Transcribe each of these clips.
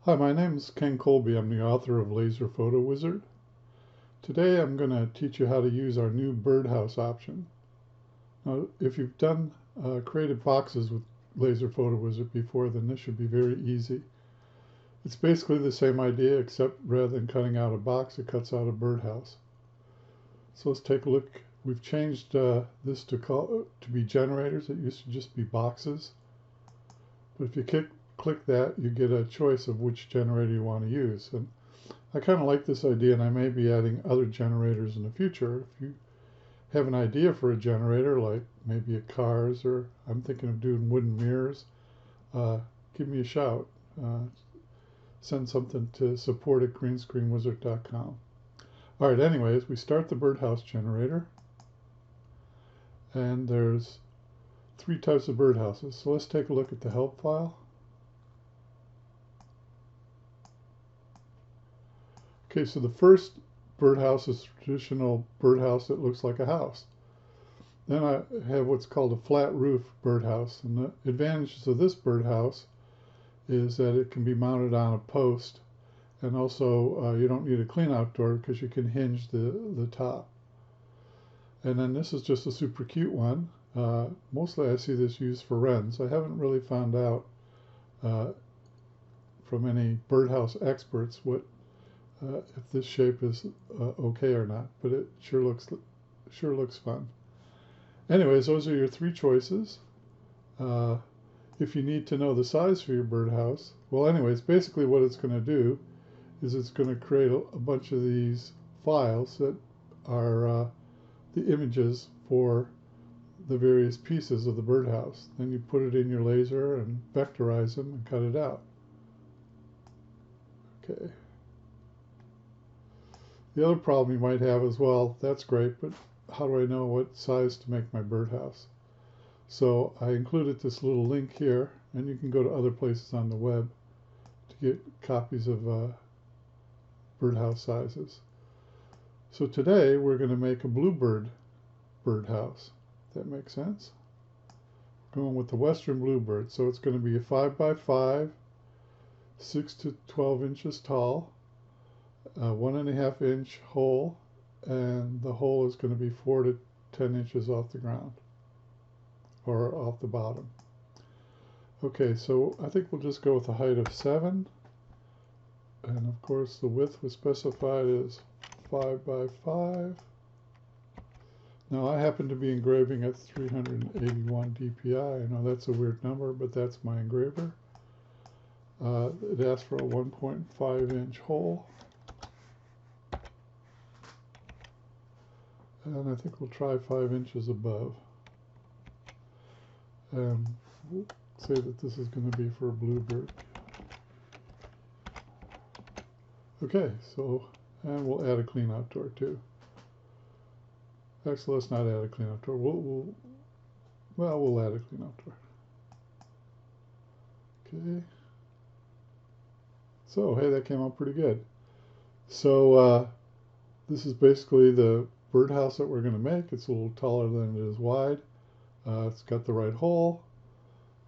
Hi, my name is Ken Colby. I'm the author of Laser Photo Wizard. Today I'm going to teach you how to use our new Birdhouse option. Now, if you've done created boxes with Laser Photo Wizard before, then this should be very easy. It's basically the same idea, except rather than cutting out a box, it cuts out a birdhouse. So let's take a look. We've changed this to be generators. It used to just be boxes. But if you click that, you get a choice of which generator you want to use. And I kind of like this idea, and I may be adding other generators in the future. If you have an idea for a generator, like maybe a cars, or I'm thinking of doing wooden mirrors, give me a shout. Send something to support@greenscreenwizard.com. All right, anyways, we start the Birdhouse generator, and there's 3 types of birdhouses. So let's take a look at the help file. Okay, so the first birdhouse is a traditional birdhouse that looks like a house. Then I have what's called a flat roof birdhouse. And the advantages of this birdhouse is that it can be mounted on a post. And also you don't need a clean out door because you can hinge the top. And then this is just a super cute one. Mostly I see this used for wrens. I haven't really found out from any birdhouse experts if this shape is okay or not, but it sure looks fun. Anyways, those are your 3 choices. If you need to know the size for your birdhouse, well, anyways, basically what it's going to do is it's going to create a bunch of these files that are the images for the various pieces of the birdhouse. Then you put it in your laser and vectorize them and cut it out. Okay. The other problem you might have is, well, that's great, but how do I know what size to make my birdhouse? So I included this little link here, and you can go to other places on the web to get copies of birdhouse sizes. So today we're going to make a bluebird birdhouse. That makes sense? Going with the western bluebird. So it's going to be a 5x5, 6 to 12 inches tall, 1.5 inch hole, and the hole is going to be 4 to 10 inches off the ground, or off the bottom. Okay, so I think we'll just go with a height of 7, and of course the width was specified as 5x5. Now I happen to be engraving at 381 dpi. I know that's a weird number, but that's my engraver. It asks for a 1.5 inch hole. And I think we'll try 5 inches above. And we'll say that this is going to be for a bluebird. Okay, so, and we'll add a clean out door too. Actually, let's not add a clean out door. We'll add a clean out door. Okay. So, hey, that came out pretty good. So, this is basically the birdhouse that we're going to make. It's a little taller than it is wide. It's got the right hole,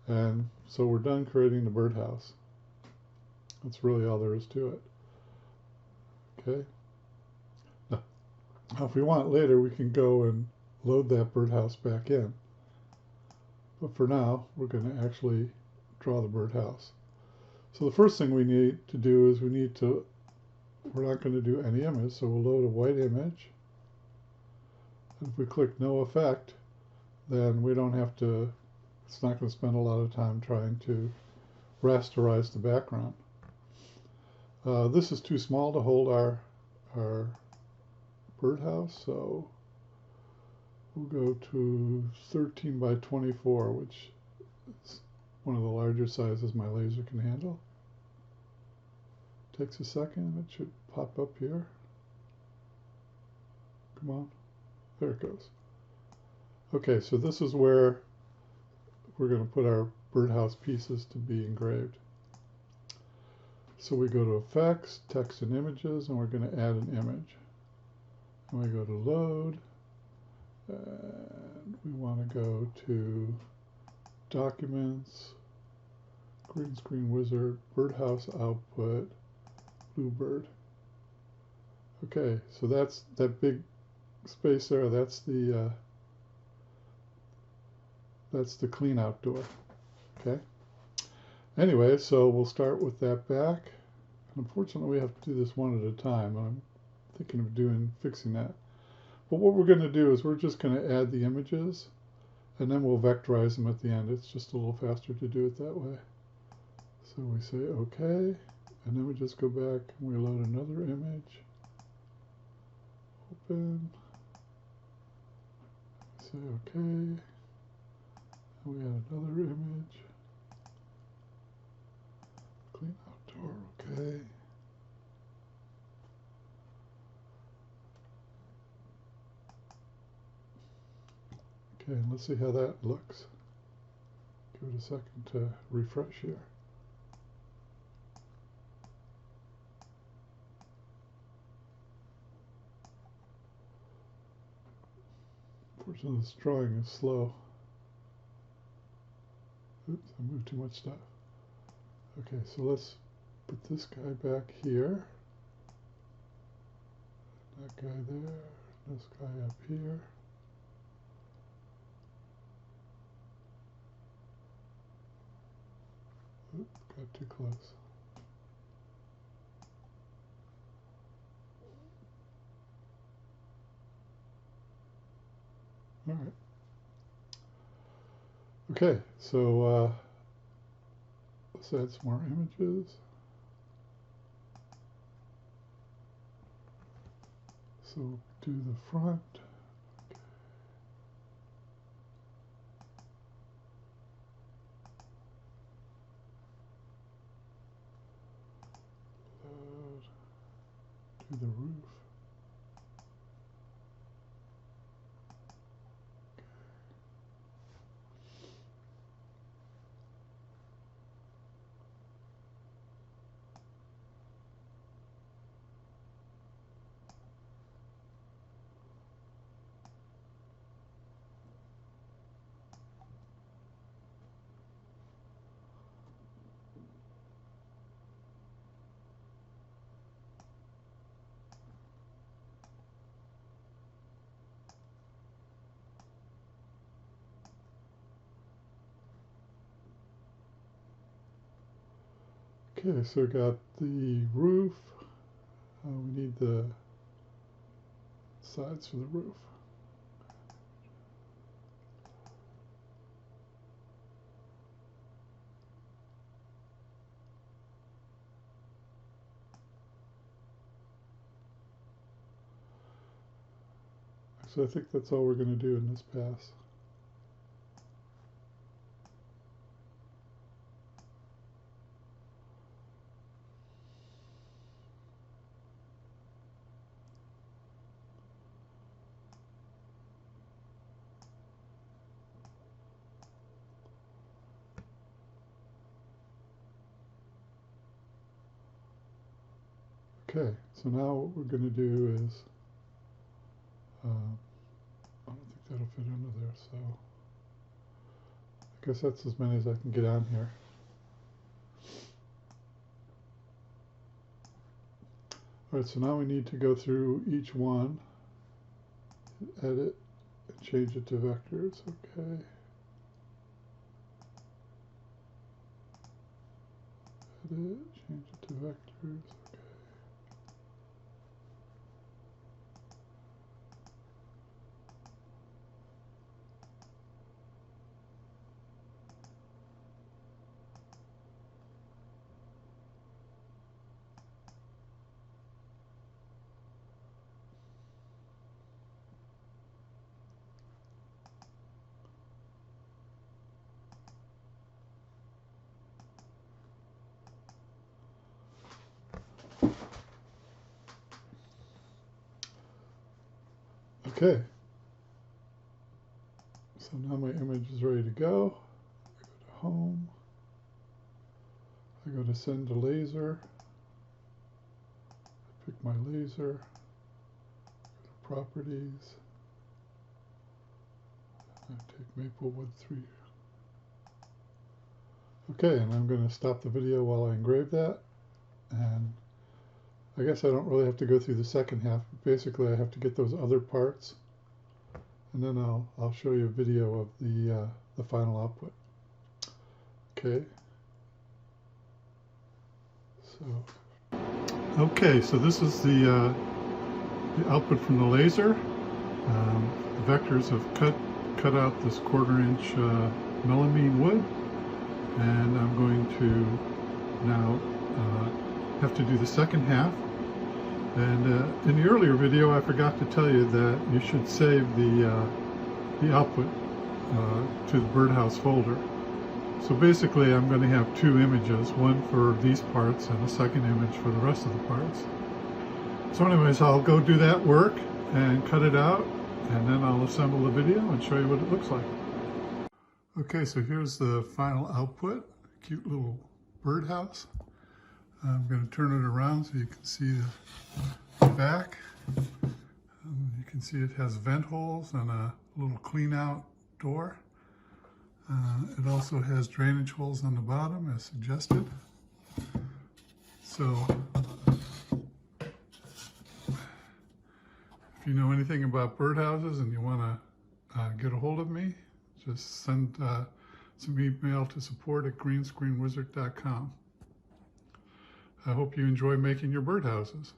and so we're done creating the birdhouse. That's really all there is to it. Okay. Now, if we want later, we can go and load that birdhouse back in. But for now, we're going to actually draw the birdhouse. So the first thing we need to do is we're not going to do any image, so we'll load a white image. If we click no effect, then we don't have to, it's not going to spend a lot of time trying to rasterize the background. This is too small to hold our birdhouse, so we'll go to 13 by 24, which is one of the larger sizes my laser can handle. Takes a second, it should pop up here. Come on. There it goes. Okay, so this is where we're going to put our birdhouse pieces to be engraved. So we go to Effects, Text and Images, and we're going to add an image. And we go to Load, and we want to go to Documents, green screen wizard, birdhouse output, bluebird. Okay, so that's that big space there. That's the clean outdoor. Okay. Anyway, so we'll start with that back. And unfortunately, we have to do this one at a time. And I'm thinking of fixing that. But what we're going to do is we're just going to add the images, and then we'll vectorize them at the end. It's just a little faster to do it that way. So we say OK, and then we just go back and we load another image. Open. Say OK. And we add another image. Clean outdoor, OK. Okay, and let's see how that looks. Give it a second to refresh here. Unfortunately, this drawing is slow. Oops, I moved too much stuff. Okay, so let's put this guy back here. That guy there. This guy up here. Oops, got too close. All right. Okay, so let's add some more images. So do the front. Okay. Do the roof. Okay, so we got the roof. We need the sides for the roof. So I think that's all we're going to do in this pass. Okay, so now what we're going to do is, I don't think that'll fit under there, so I guess that's as many as I can get on here. All right, so now we need to go through each one, edit, and change it to vectors, okay. Edit, change it to vectors, okay. Okay, so now my image is ready to go. I go to Home. I go to Send to Laser. I pick my laser. Go to Properties. I take Maplewood 3. Okay, and I'm going to stop the video while I engrave that. And I guess I don't really have to go through the second half. But basically, I have to get those other parts, and then I'll show you a video of the final output. Okay. So this is the output from the laser. The vectors have cut out this 1/4 inch melamine wood, and I'm going to now have to do the second half. And in the earlier video, I forgot to tell you that you should save the output to the Birdhouse folder. So basically, I'm going to have 2 images, one for these parts and a second image for the rest of the parts. So anyways, I'll go do that work and cut it out, and then I'll assemble the video and show you what it looks like. Okay, so here's the final output. Cute little birdhouse. I'm going to turn it around so you can see the back. You can see it has vent holes and a little clean out door. It also has drainage holes on the bottom as suggested. So if you know anything about birdhouses and you want to get a hold of me, just send some email to support@greenscreenwizard.com. I hope you enjoy making your birdhouses.